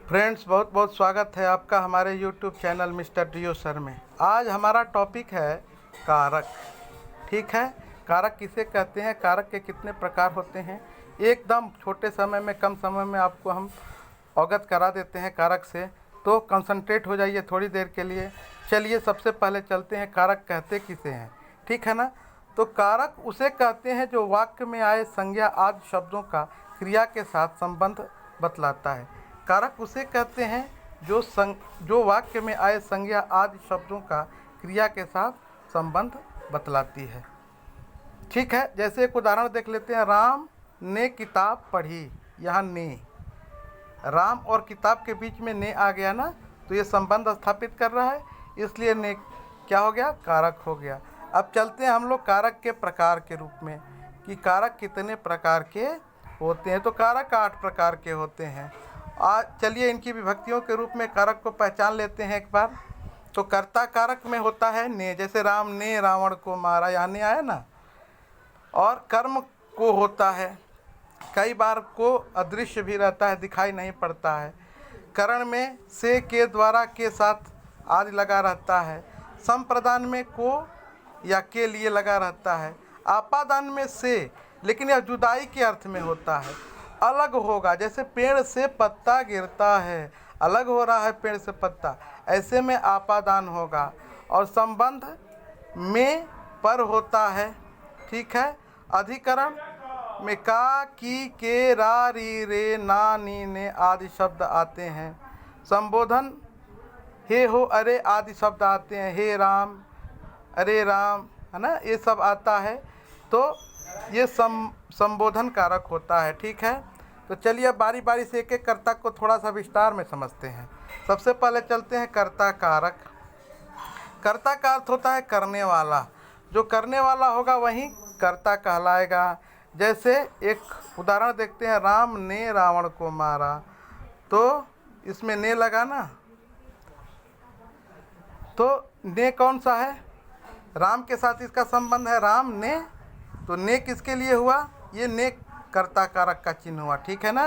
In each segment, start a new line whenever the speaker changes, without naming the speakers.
Friends, बहुत बहुत स्वागत है आपका हमारे YouTube channel mister DO sir में। आज हमारा टॉपिक है कारक। ठीक है, कारक किसे कहते हैं, कारक के कितने प्रकार होते हैं, एकदम छोटे समय में, कम समय में आपको हम अवगत करा देते हैं कारक से। तो कंसंट्रेट हो जाइए थोड़ी देर के लिए। चलिए सबसे पहले चलते हैं कारक कहते किसे हैं। ठीक है ना। तो कारक उसे कहते हैं जो वाक्य में आए संज्ञा आदि शब्दों का क्रिया के साथ संबंध बतलाता है। कारक उसे कहते हैं जो वाक्य में आए संज्ञा आदि शब्दों का क्रिया के साथ संबंध बतलाती है। ठीक है, जैसे एक उदाहरण देख लेते हैं। राम ने किताब पढ़ी। यहाँ ने, राम और किताब के बीच में ने आ गया ना, तो ये संबंध स्थापित कर रहा है, इसलिए ने क्या हो गया, कारक हो गया। अब चलते हैं हम लोग कारक के प्रकार के रूप में कि कारक कितने प्रकार के होते हैं। तो कारक 8 प्रकार के होते हैं। आज चलिए इनकी विभक्तियों के रूप में कारक को पहचान लेते हैं एक बार। तो कर्ता कारक में होता है ने, जैसे राम ने रावण को मारा, यहाँ ने आया ना। और कर्म को होता है, कई बार को अदृश्य भी रहता है, दिखाई नहीं पड़ता है। करण में से, के, द्वारा, के साथ आदि लगा रहता है। संप्रदान में को या के लिए लगा रहता है। आपादान में से, लेकिन यह जुदाई के अर्थ में होता है। अलग होगा, जैसे पेड़ से पत्ता गिरता है, अलग हो रहा है पेड़ से पत्ता, ऐसे में आपादान होगा। और संबंध में पर होता है। ठीक है। अधिकरण में का, की, के, रा, री, रे, ना, नी, ने आदि शब्द आते हैं। संबोधन हे, हो, अरे आदि शब्द आते हैं। हे राम, अरे राम, है ना, ये सब आता है। तो ये संबोधन कारक होता है। ठीक है। तो चलिए अब बारी बारी से एक एक कर्ता को थोड़ा सा विस्तार में समझते हैं। सबसे पहले चलते हैं कर्ता कारक। कर्ता का अर्थ होता है करने वाला। जो करने वाला होगा वही कर्ता कहलाएगा। जैसे एक उदाहरण देखते हैं, राम ने रावण को मारा, तो इसमें ने लगा ना। तो ने कौन सा है, राम के साथ इसका संबंध है, राम ने। तो ने किसके लिए हुआ, ये ने कर्ता कारक का चिन्ह हुआ। ठीक है ना।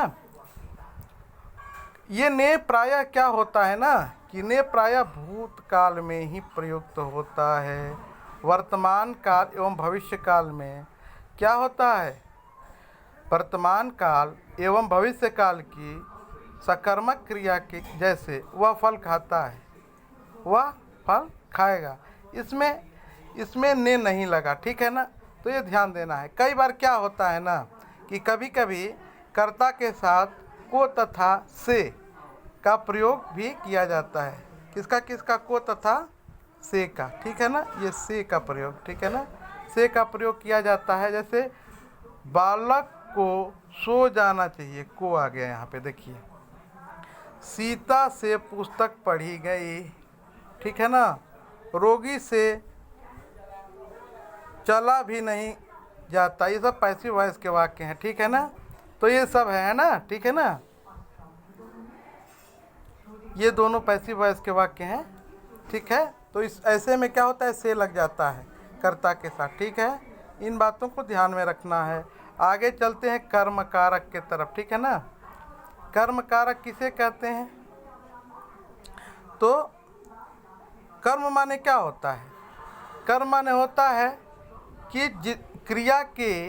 ये ने प्रायः क्या होता है ना, कि ने प्रायः भूतकाल में ही प्रयुक्त होता है। वर्तमान काल एवं भविष्य काल में क्या होता है, वर्तमान काल एवं भविष्य काल की सकर्मक क्रिया के जैसे वह फल खाता है, वह फल खाएगा। इसमें ने नहीं लगा। ठीक है ना। तो ये ध्यान देना है। कई बार क्या होता है ना, कि कभी कभी कर्ता के साथ को तथा से का प्रयोग भी किया जाता है। किसका, को तथा से का। ठीक है ना, ये से का प्रयोग, ठीक है ना, से का प्रयोग किया जाता है। जैसे बालक को सो जाना चाहिए, को आ गया यहाँ पे, देखिए। सीता से पुस्तक पढ़ी गई। ठीक है ना। रोगी से चला भी नहीं जाता। ये सब पैसिव वॉइस के वाक्य हैं। ठीक है ना। तो ये सब है ना। ठीक है ना, ये दोनों पैसिव वॉइस के वाक्य हैं। ठीक है। तो इस ऐसे में क्या होता है, से लग जाता है कर्ता के साथ। ठीक है, इन बातों को ध्यान में रखना है। आगे चलते हैं कर्म कारक के तरफ। ठीक है ना। कर्म कारक किसे कहते हैं, तो कर्म माने क्या होता है, कर्म माने होता है कि क्रिया के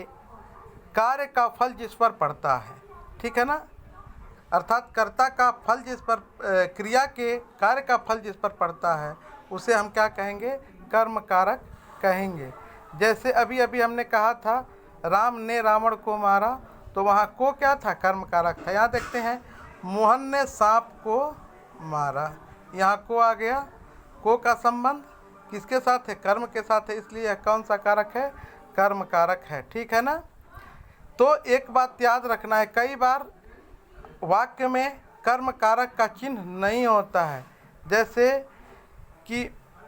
कार्य का फल जिस पर पड़ता है। ठीक है ना। अर्थात कर्ता का फल जिस पर, क्रिया के कार्य का फल जिस पर पड़ता है, उसे हम क्या कहेंगे, कर्म कारक कहेंगे। जैसे अभी अभी हमने कहा था, राम ने रावण को मारा, तो वहाँ को क्या था, कर्म कारक था। यहाँ देखते हैं, मोहन ने सांप को मारा, यहाँ को आ गया। को का संबंध किसके साथ है, कर्म के साथ है, इसलिए यह कौन सा कारक है, कर्म कारक है। ठीक है ना। तो एक बात याद रखना है, कई बार वाक्य में कर्म कारक का चिन्ह नहीं होता है। जैसे कि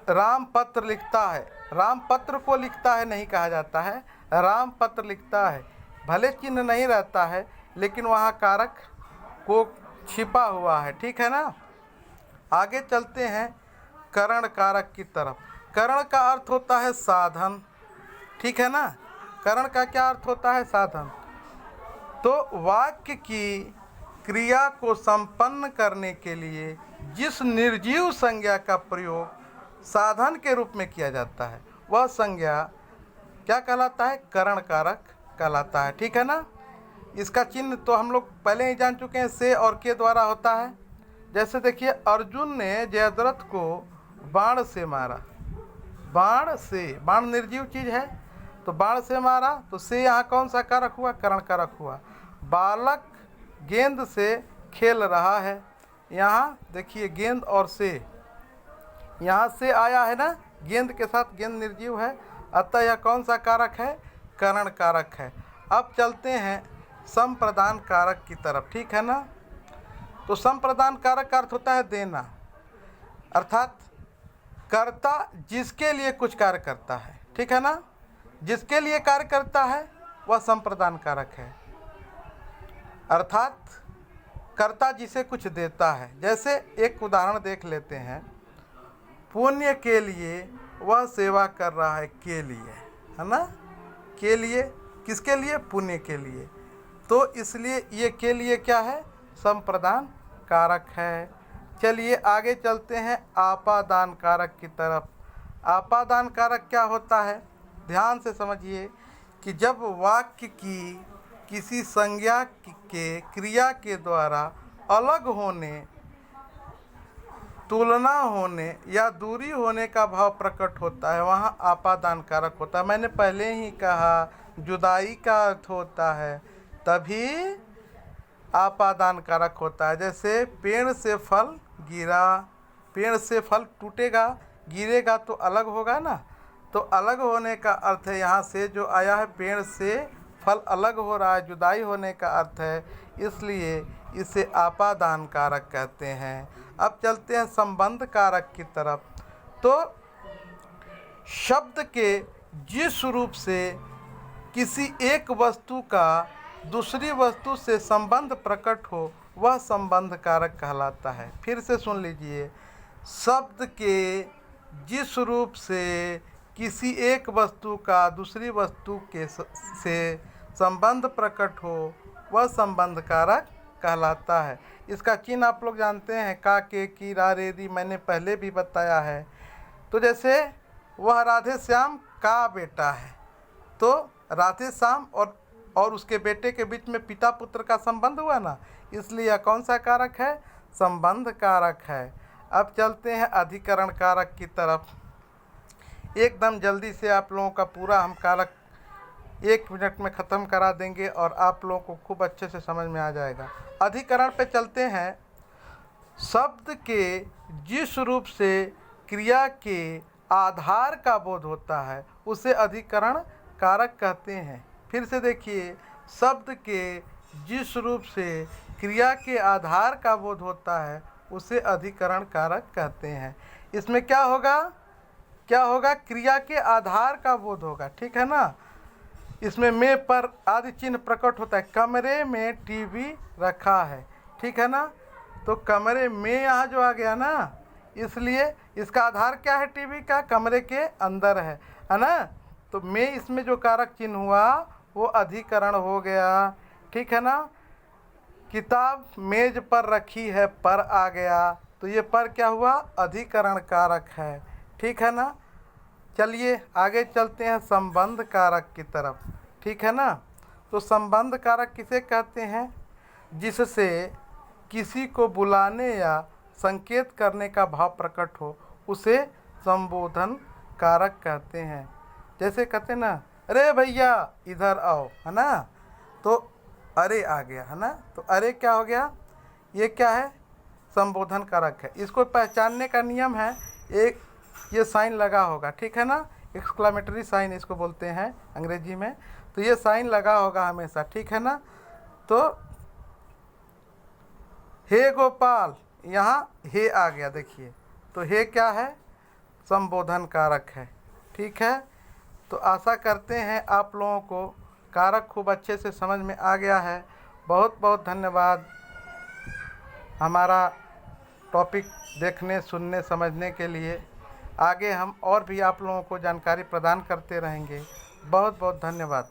राम पत्र लिखता है, राम पत्र को लिखता है नहीं कहा जाता है, राम पत्र लिखता है। भले चिन्ह नहीं रहता है, लेकिन वहाँ कारक को छिपा हुआ है। ठीक है ना। आगे चलते हैं करण कारक की तरफ। करण का अर्थ होता है साधन। ठीक है ना। करण का क्या अर्थ होता है, साधन। तो वाक्य की क्रिया को संपन्न करने के लिए जिस निर्जीव संज्ञा का प्रयोग साधन के रूप में किया जाता है वह संज्ञा क्या कहलाता है? करण कारक कहलाता है। ठीक है ना। इसका चिन्ह तो हम लोग पहले ही जान चुके हैं, से और के द्वारा होता है। जैसे देखिए, अर्जुन ने जयद्रथ को बाण से मारा। बाण से, बाण निर्जीव चीज है, तो बाण से मारा, तो से यहाँ कौन सा कारक हुआ? करण कारक हुआ। बालक गेंद से खेल रहा है, यहाँ देखिए गेंद और से, यहाँ से आया है ना, गेंद के साथ, गेंद निर्जीव है, अतः यह कौन सा कारक है? करण कारक है। अब चलते हैं संप्रदान कारक की तरफ। ठीक है ना। तो संप्रदान कारक का अर्थ होता है देना, अर्थात कर्ता जिसके लिए कुछ कार्य करता है। ठीक है ना। जिसके लिए कार्य करता है वह संप्रदान कारक है, अर्थात कर्ता जिसे कुछ देता है। जैसे एक उदाहरण देख लेते हैं, पुण्य के लिए वह सेवा कर रहा है, के लिए, है ना। के लिए, किसके लिए? पुण्य के लिए। तो इसलिए ये के लिए क्या है? संप्रदान कारक है। चलिए आगे चलते हैं आपादान कारक की तरफ। आपादान कारक क्या होता है? ध्यान से समझिए कि जब वाक्य की किसी संज्ञा के क्रिया के द्वारा अलग होने, तुलना होने या दूरी होने का भाव प्रकट होता है, वहाँ आपादान कारक होता है। मैंने पहले ही कहा जुदाई का अर्थ होता है, तभी आपादान कारक होता है। जैसे पेड़ से फल गिरा, पेड़ से फल टूटेगा, गिरेगा तो अलग होगा ना, तो अलग होने का अर्थ है यहाँ से जो आया है, पेड़ से फल अलग हो रहा है, जुदाई होने का अर्थ है, इसलिए इसे आपादान कारक कहते हैं। अब चलते हैं संबंध कारक की तरफ। तो शब्द के जिस रूप से किसी एक वस्तु का दूसरी वस्तु से संबंध प्रकट हो वह संबंध कारक कहलाता है। फिर से सुन लीजिए, शब्द के जिस रूप से किसी एक वस्तु का दूसरी वस्तु के से संबंध प्रकट हो वह संबंध कारक कहलाता है। इसका चिन्ह आप लोग जानते हैं, का, के, की, रा, रे, री, मैंने पहले भी बताया है। तो जैसे वह राधे श्याम का बेटा है, तो राधे श्याम और उसके बेटे के बीच में पिता पुत्र का संबंध हुआ ना, इसलिए यह कौन सा कारक है? संबंध कारक है। अब चलते हैं अधिकरण कारक की तरफ। एकदम जल्दी से आप लोगों का पूरा हम कारक 1 मिनट में ख़त्म करा देंगे और आप लोगों को खूब अच्छे से समझ में आ जाएगा। अधिकरण पे चलते हैं। शब्द के जिस रूप से क्रिया के आधार का बोध होता है उसे अधिकरण कारक कहते हैं। फिर से देखिए, शब्द के जिस रूप से क्रिया के आधार का बोध होता है उसे अधिकरण कारक कहते हैं। इसमें क्या होगा? क्या होगा? क्रिया के आधार का बोध होगा। ठीक है ना। इसमें में पर आदि चिन्ह प्रकट होता है। कमरे में टीवी रखा है, ठीक है ना, तो कमरे में यहाँ जो आ गया ना, इसलिए इसका आधार क्या है? टीवी का, कमरे के अंदर है ना। तो में इसमें जो कारक चिन्ह हुआ वो अधिकरण हो गया। ठीक है ना। किताब मेज पर रखी है, पर आ गया, तो ये पर क्या हुआ? अधिकरण कारक है। ठीक है ना। चलिए आगे चलते हैं संबंध कारक की तरफ। ठीक है ना। तो संबंध कारक किसे कहते हैं? जिससे किसी को बुलाने या संकेत करने का भाव प्रकट हो उसे संबोधन कारक कहते हैं। जैसे कहते हैं ना, अरे भैया इधर आओ, है ना, तो अरे आ गया, है ना, तो अरे क्या हो गया? ये क्या है? संबोधन कारक है। इसको पहचानने का नियम है, एक ये साइन लगा होगा, ठीक है ना, एक्सक्लेमेटरी साइन इसको बोलते हैं अंग्रेजी में, तो ये साइन लगा होगा हमेशा, ठीक है ना। तो हे गोपाल, यहाँ हे आ गया, देखिए, तो हे क्या है? संबोधन कारक है। ठीक है। तो आशा करते हैं आप लोगों को कारक खूब अच्छे से समझ में आ गया है। बहुत बहुत धन्यवाद हमारा टॉपिक देखने, सुनने, समझने के लिए। आगे हम और भी आप लोगों को जानकारी प्रदान करते रहेंगे। बहुत बहुत धन्यवाद।